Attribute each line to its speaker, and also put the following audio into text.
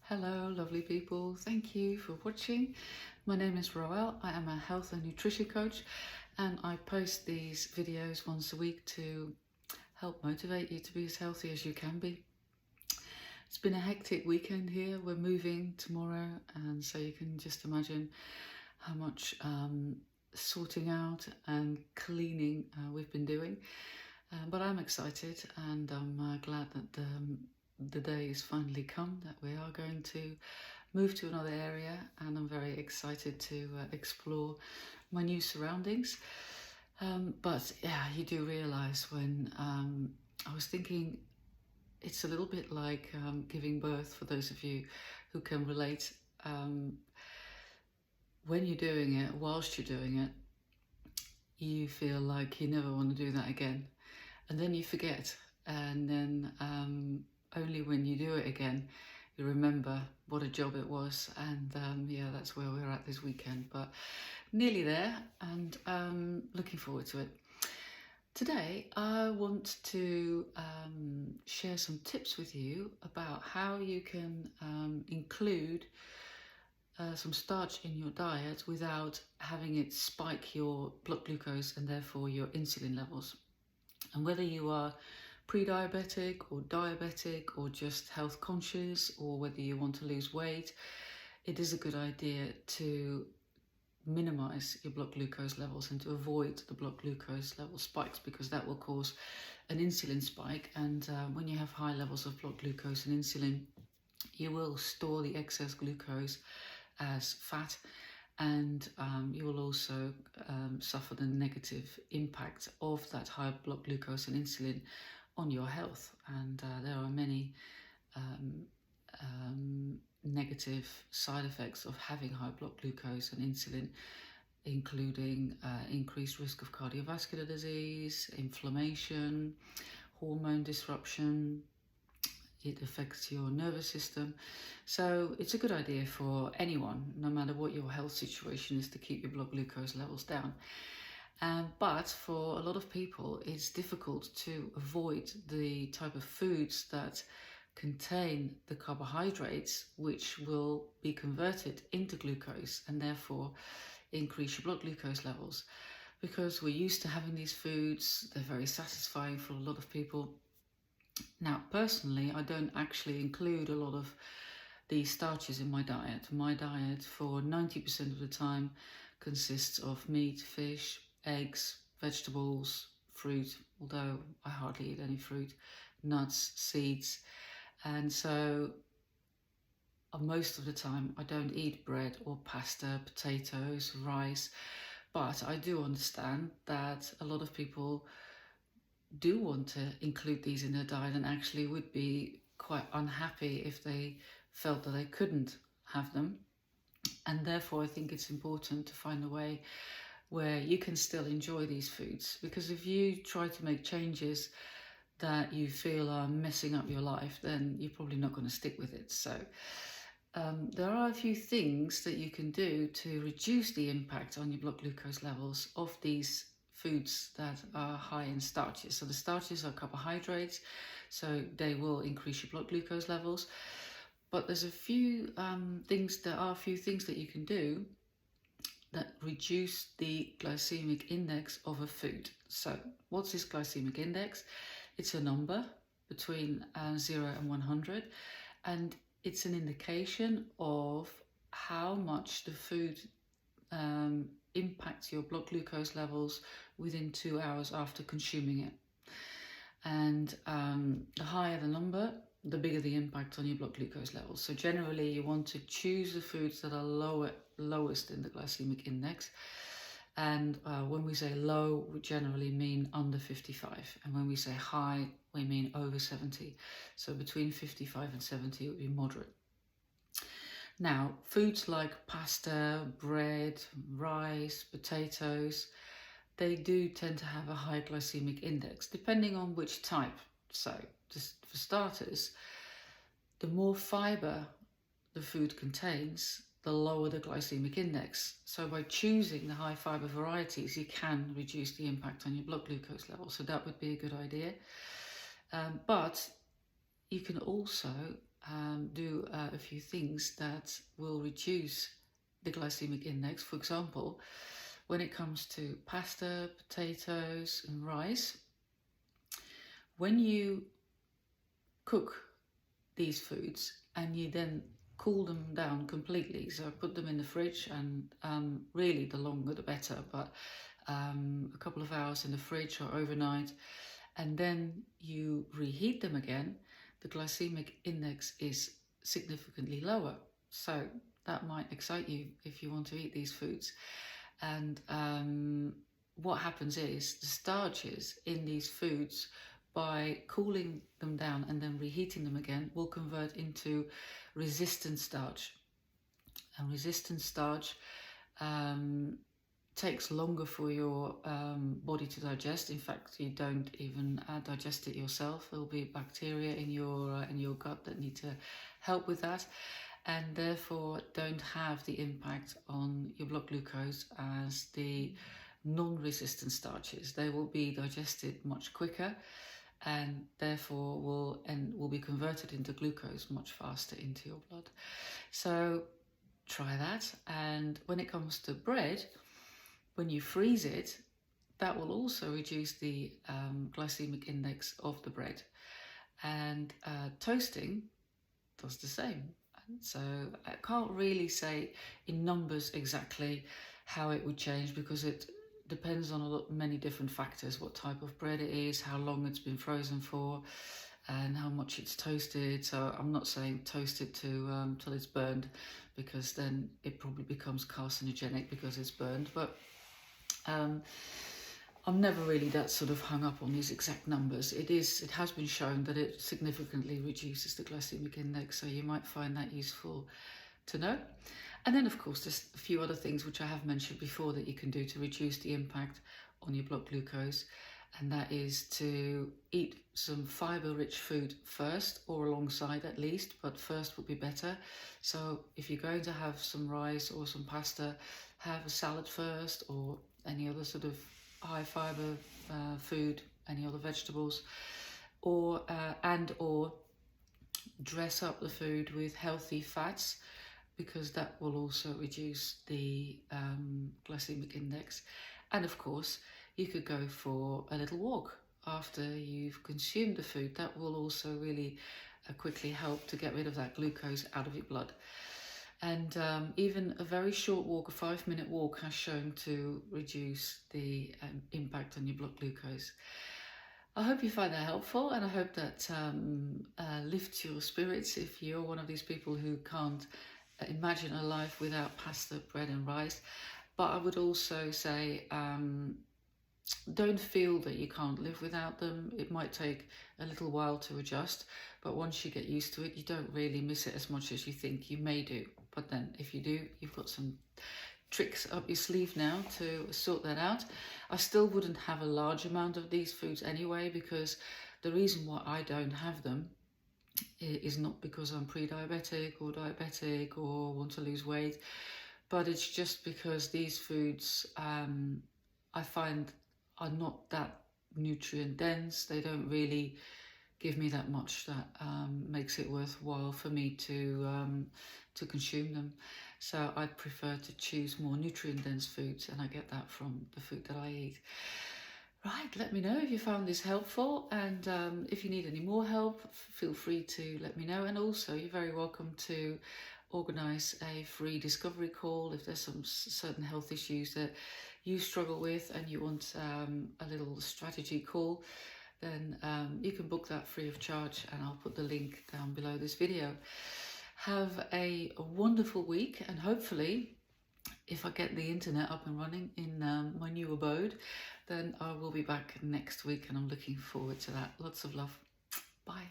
Speaker 1: Hello, lovely people. Thank you for watching. My name is Roelle. I am a health and nutrition coach, and I post these videos once a week to help motivate you to be as healthy as you can be. It's been a hectic weekend here. We're moving tomorrow, and so you can just imagine how much sorting out and cleaning we've been doing. But I'm excited, and I'm glad that the day has finally come that we are going to move to another area, and I'm very excited to explore my new surroundings. But yeah, you do realise when I was thinking it's a little bit like giving birth, for those of you who can relate. When you're doing it, whilst you're doing it, you feel like you never want to do that again. And then you forget, and then only when you do it again, you remember what a job it was. And yeah, that's where we're at this weekend, but nearly there, and looking forward to it. Today, I want to share some tips with you about how you can include some starch in your diet without having it spike your blood glucose and therefore your insulin levels. And whether you are pre-diabetic or diabetic or just health conscious, or whether you want to lose weight, it is a good idea to minimize your blood glucose levels and to avoid the blood glucose level spikes, because that will cause an insulin spike. And when you have high levels of blood glucose and insulin, you will store the excess glucose as fat, and you will also suffer the negative impact of that high blood glucose and insulin on your health. And there are many negative side effects of having high blood glucose and insulin, including increased risk of cardiovascular disease, inflammation, hormone disruption. It affects your nervous system. So it's a good idea for anyone, no matter what your health situation is, to keep your blood glucose levels down. But for a lot of people, it's difficult to avoid the type of foods that contain the carbohydrates, which will be converted into glucose and therefore increase your blood glucose levels. Because we're used to having these foods, they're very satisfying for a lot of people. Now, personally, I don't actually include a lot of these starches in my diet. My diet for 90% of the time consists of meat, fish, eggs, vegetables, fruit, although I hardly eat any fruit, nuts, seeds. And so most of the time I don't eat bread or pasta, potatoes, rice. But I do understand that a lot of people do want to include these in their diet and actually would be quite unhappy if they felt that they couldn't have them. And therefore I think it's important to find a way where you can still enjoy these foods, because if you try to make changes that you feel are messing up your life, then you're probably not going to stick with it. So there are a few things that you can do to reduce the impact on your blood glucose levels of these foods that are high in starches. So the starches are carbohydrates, so they will increase your blood glucose levels. But there's a few things that you can do that reduce the glycemic index of a food. So what's this glycemic index? It's a number between 0 and 100, and it's an indication of how much the food impacts your blood glucose levels within 2 hours after consuming it. And the higher the number, the bigger the impact on your blood glucose levels. So generally you want to choose the foods that are lowest in the glycemic index. And when we say low, we generally mean under 55. And when we say high, we mean over 70. So between 55 and 70 would be moderate. Now, foods like pasta, bread, rice, potatoes, they do tend to have a high glycemic index, depending on which type. So, just for starters, the more fibre the food contains, the lower the glycemic index. So by choosing the high fibre varieties, you can reduce the impact on your blood glucose level. So that would be a good idea. But you can also do a few things that will reduce the glycemic index. For example, when it comes to pasta, potatoes and rice, when you cook these foods and you then cool them down completely, so put them in the fridge, and really the longer the better, but a couple of hours in the fridge or overnight, and then you reheat them again, the glycemic index is significantly lower. So that might excite you if you want to eat these foods. And what happens is the starches in these foods, by cooling them down and then reheating them again, will convert into resistant starch. And resistant starch takes longer for your body to digest. In fact, you don't even digest it yourself. There'll be bacteria in your gut that need to help with that, and therefore don't have the impact on your blood glucose as the non-resistant starches. They will be digested much quicker, and therefore will be converted into glucose much faster into your blood. So try that. And when it comes to bread, when you freeze it, that will also reduce the glycemic index of the bread. And toasting does the same. So I can't really say in numbers exactly how it would change, because it depends on many different factors: what type of bread it is, how long it's been frozen for, and how much it's toasted. So I'm not saying toast it to till it's burned, because then it probably becomes carcinogenic because it's burned. But I'm never really that sort of hung up on these exact numbers. It has been shown that it significantly reduces the glycemic index, so you might find that useful to know. And then, of course, there's a few other things which I have mentioned before that you can do to reduce the impact on your blood glucose, and that is to eat some fibre-rich food first, or alongside at least, but first would be better. So if you're going to have some rice or some pasta, have a salad first, or any other sort of high fibre food, any other vegetables, or dress up the food with healthy fats, because that will also reduce the glycemic index. And of course, you could go for a little walk after you've consumed the food. That will also really quickly help to get rid of that glucose out of your blood. And even a very short walk, a 5-minute walk, has shown to reduce the impact on your blood glucose. I hope you find that helpful, and I hope that lifts your spirits if you're one of these people who can't imagine a life without pasta, bread and rice. But I would also say, don't feel that you can't live without them. It might take a little while to adjust, but once you get used to it, you don't really miss it as much as you think you may do. But then if you do, you've got some tricks up your sleeve now to sort that out. I still wouldn't have a large amount of these foods anyway, because the reason why I don't have them is not because I'm pre-diabetic or diabetic or want to lose weight, but it's just because these foods I find are not that nutrient dense. They don't really give me that much that makes it worthwhile for me to consume them. So I prefer to choose more nutrient dense foods, and I get that from the food that I eat. Right, let me know if you found this helpful, and if you need any more help, feel free to let me know. And also, you're very welcome to organise a free discovery call if there's some certain health issues that you struggle with and you want a little strategy call. Then you can book that free of charge, and I'll put the link down below this video. Have a wonderful week, and hopefully, if I get the internet up and running in my new abode, then I will be back next week, and I'm looking forward to that. Lots of love. Bye.